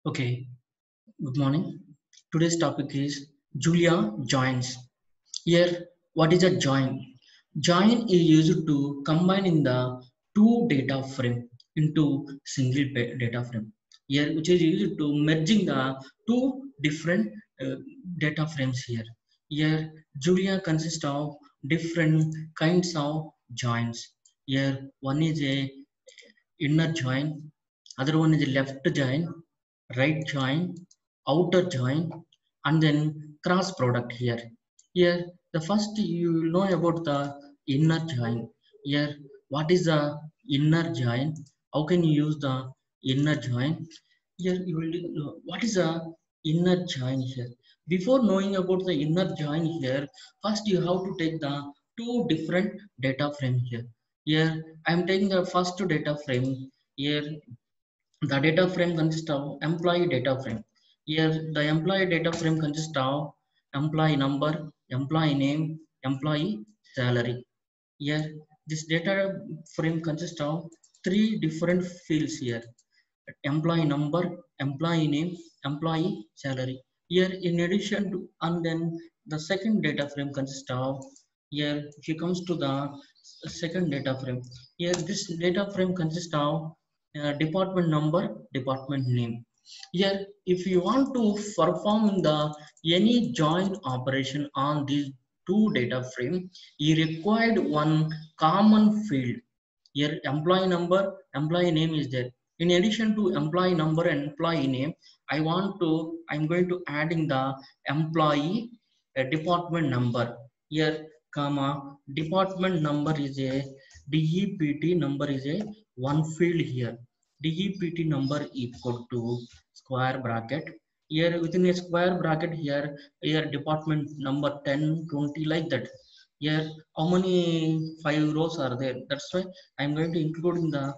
Okay, good morning. Today's topic is Julia joins. Here, what is a join? Join is used to combining the two data frame into single data frame. Here, which is used to merging the two different data frames here. Here, Julia consists of different kinds of joins. Here, one is a inner join, other one is a left join, right join, outer join, and then cross product here. Here, the first you will know about the inner join. Here, what is the inner join? How can you use the inner join? Here, you will know what is the inner join here. Before knowing about the inner join here, first you have to take the two different data frame here. Here, I am taking the first data frame. Here, the data frame consists of employee data frame. Here, the employee data frame consists of employee number, employee name, employee salary. Here, this data frame consists of three different fields here: employee number, employee name, employee salary. Here, in addition to, and then the second data frame consists of, here, if it comes to the second data frame, here, this data frame consists of department number, department name. Here, if you want to perform the any join operation on these two data frame, you required one common field. Here, employee number, employee name is there. In addition to employee number and employee name, I'm going to adding the employee department number. Here, comma, department number is a DEPT number is a one field here. DEPT number equal to square bracket. Here within a square bracket here department number 10, 20 like that. Here how many five rows are there? That's why I'm going to include in the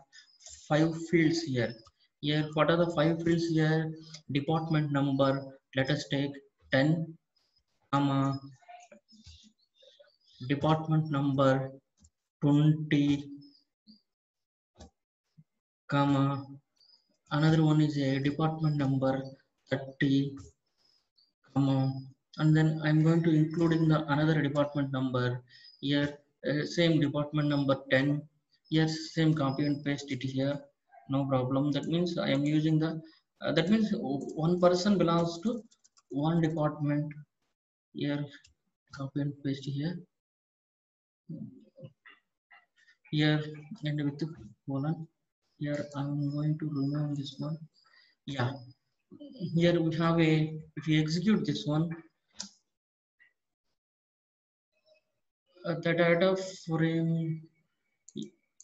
five fields here. Here what are the five fields here? Department number, let us take 10, comma, department number 20, comma, another one is a department number 30, comma, and then I'm going to include in the another department number here, same department number 10. Yes, same copy and paste it here, no problem. That means I am using the that means one person belongs to one department. Here, copy and paste here, and with the colon. Here I'm going to remove this one. Yeah, here we have a, if you execute this one, the data frame,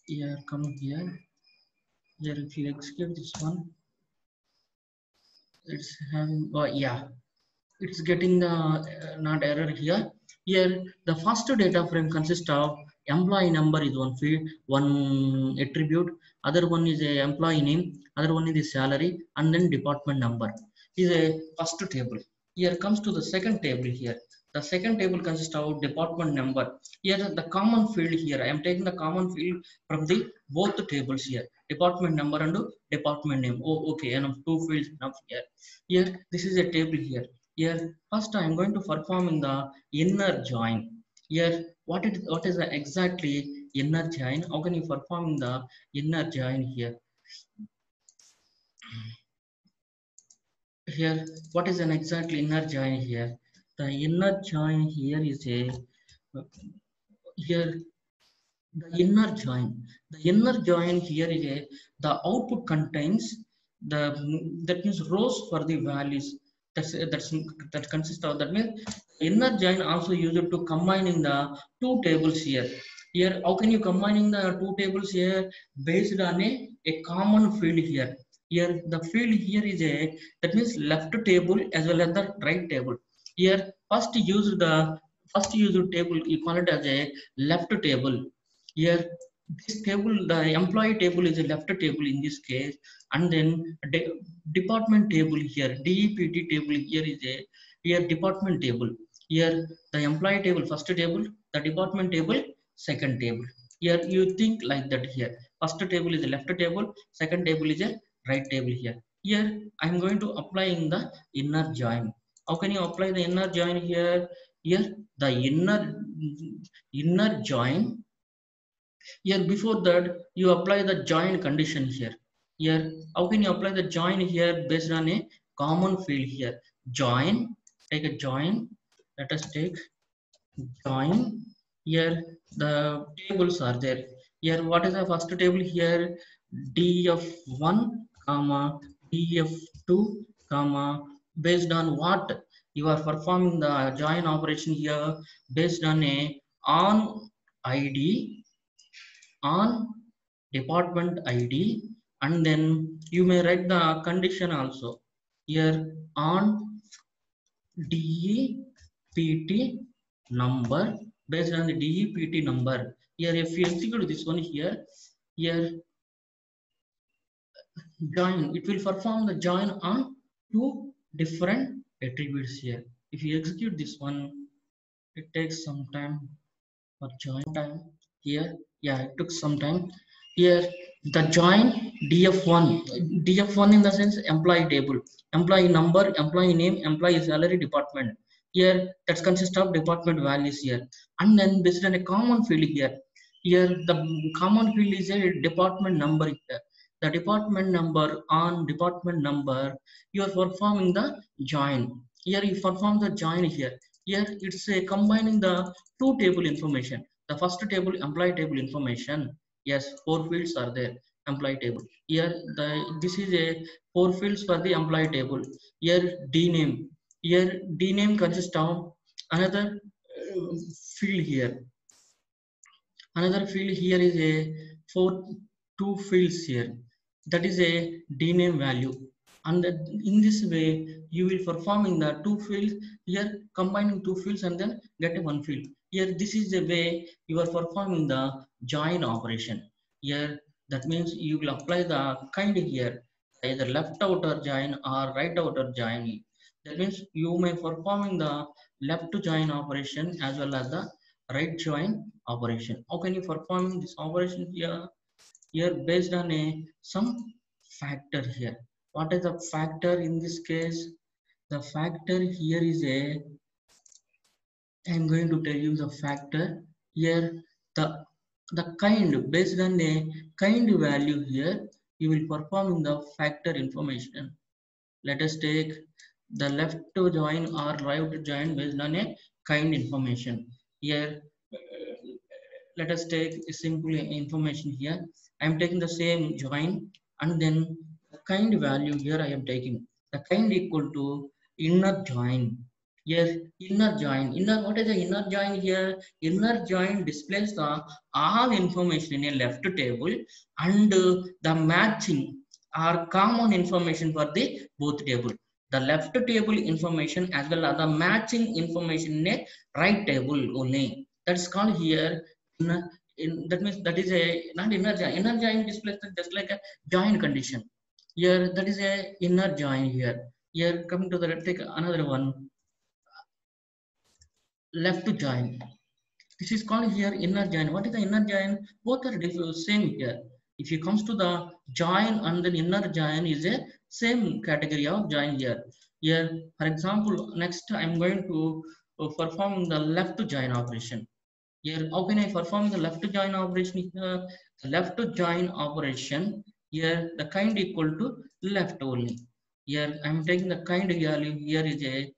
here come here if you execute this one, it's having, yeah, it's getting the not error here. Here the first data frame consists of employee number is one field, one attribute, other one is a employee name, other one is the salary, and then department number is a first table. Here comes to the second table here. The second table consists of department number. Here the common field here, I am taking the common field from the both tables here, department number and department name. Oh, okay, enough, two fields enough here. Here this is a table here. Here first I am going to perform in the inner join. Here what is the exactly inner join? How can you perform the inner join here? Here what is an exactly inner join here? The inner join here is a, here the inner join. The inner join here is a, the output contains the, that means rows for the values. That consists of, that means inner join also used to combining the two tables here. Here how can you combining the two tables here? Based on a common field here. Here the field here is a, that means left table as well as the right table. Here first use table, you call it as a left table. Here this table, the employee table is a left table in this case, and then department table here, DEPT table here is a, here department table. Here the employee table first table, the department table second table. Here you think like that. Here first table is a left table, second table is a right table here. Here I'm going to apply in the inner join. How can you apply the inner join here? Here the inner join. Here before that you apply the join condition here. Here how can you apply the join here based on a common field here? Join, take a join. Let us take join. Here the tables are there. Here what is the first table here? Df1 comma df2 comma, based on what you are performing the join operation here, based on a on id, on department id, and then you may write the condition also here on DEPT number, based on the DEPT number. Here if you execute this one here, here join, it will perform the join on two different attributes here. If you execute this one, it takes some time for join time. Here, yeah, it took some time. Here the join df1 in the sense employee table, employee number, employee name, employee salary, department. Here that consists of department values here, and then based on a common field here. Here the common field is a department number here. The department number, on department number you are performing the join. Here you perform the join here. Here it's a combining the two table information. The first table employee table information. Yes, four fields are there. Employee table. Here this is a four fields for the employee table. Here D name. Here D name consists of another field here. Another field here is a two fields here. That is a D name value. And in this way, you will performing the two fields here, combining two fields and then get a one field. Here, this is the way you are performing the join operation. Here, that means you will apply the kind here, either left outer join or right outer join. That means you may performing the left join operation as well as the right join operation. How can you perform this operation here? Here based on a some factor here. What is the factor in this case? The factor here is a, I'm going to tell you the factor here. The kind, based on a kind value here, you will perform in the factor information. Let us take the left to join or right to join based on a kind information. Here let us take a simple information here. I am taking the same join, and then the kind value here I am taking. The kind equal to inner join. Yes, inner join. Inner, what is the inner join here? Inner join displays the all information in a left table, and the matching or common information for the both table. The left table information as well as the matching information in a right table only. That's called here that means that is a not inner join. Inner join displays just like a join condition. Here that is a inner join here. Here coming to the take another one, left to join. This is called here inner join. What is the inner join? Both are same here. If you comes to the join and then inner join is a same category of join here. Here, for example, next I'm going to perform the left to join operation. Here, how can I perform the left join operation here? The left join operation here, the kind equal to left only. Here, I am taking the kind value. Here is a,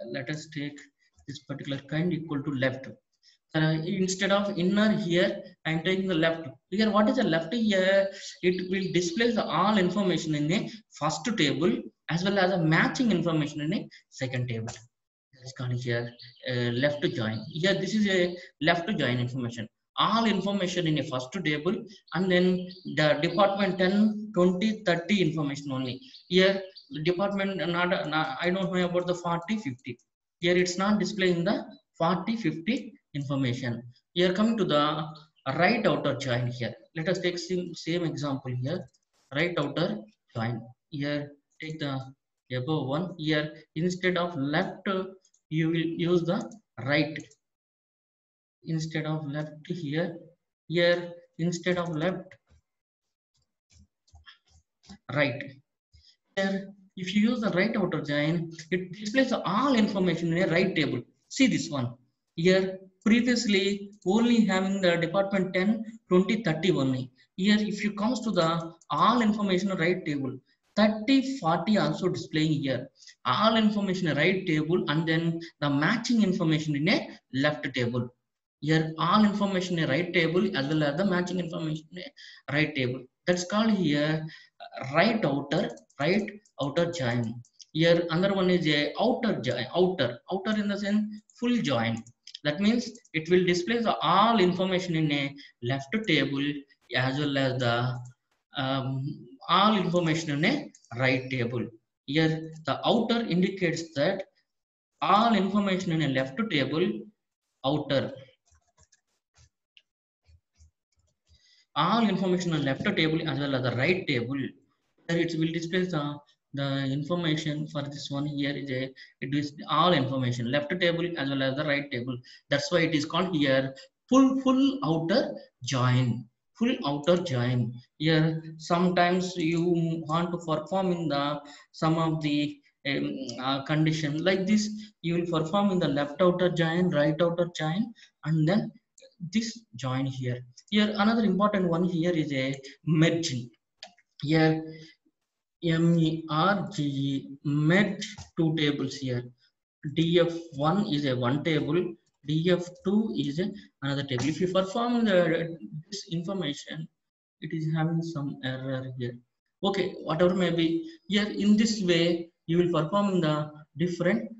let us take this particular kind equal to left. Instead of inner here, I am taking the left. Here, what is the left here? It will display the all information in a first table as well as a matching information in a second table. Is called here left to join. Here this is a left to join information. All information in a first table, and then the department 10, 20, 30 information only. Here the department not I don't know about the 40, 50. Here it's not displaying the 40, 50 information. Here coming to the right outer join here. Let us take same example here. Right outer join. Here take the above one. Here instead of left you will use the right. Instead of left here, here instead of left, right. Here, if you use the right outer join, it displays all information in a right table. See this one. Here, previously only having the department 10, 20, 30 only. Here, if you comes to the all information right table, 30, 40 also displaying here. All information in right table and then the matching information in a left table. Here, all information in a right table as well as the matching information in a right table. That's called here right outer join. Here another one is a outer join, outer in the sense full join. That means it will display the all information in a left table as well as the um, all information in a right table. Here the outer indicates that all information in a left table outer, all information on left table as well as the right table. There it will display the information for this one. Here is a, it is all information left table as well as the right table. That's why it is called here full outer join. Full outer join. Here sometimes you want to perform in the some of the condition like this, you will perform in the left outer join, right outer join, and then this join here. Here another important one here is a merging. Here merge, merge two tables here. df1 is a one table, df2 is another table. If you perform this information, it is having some error here. Okay, whatever may be, here in this way you will perform in the different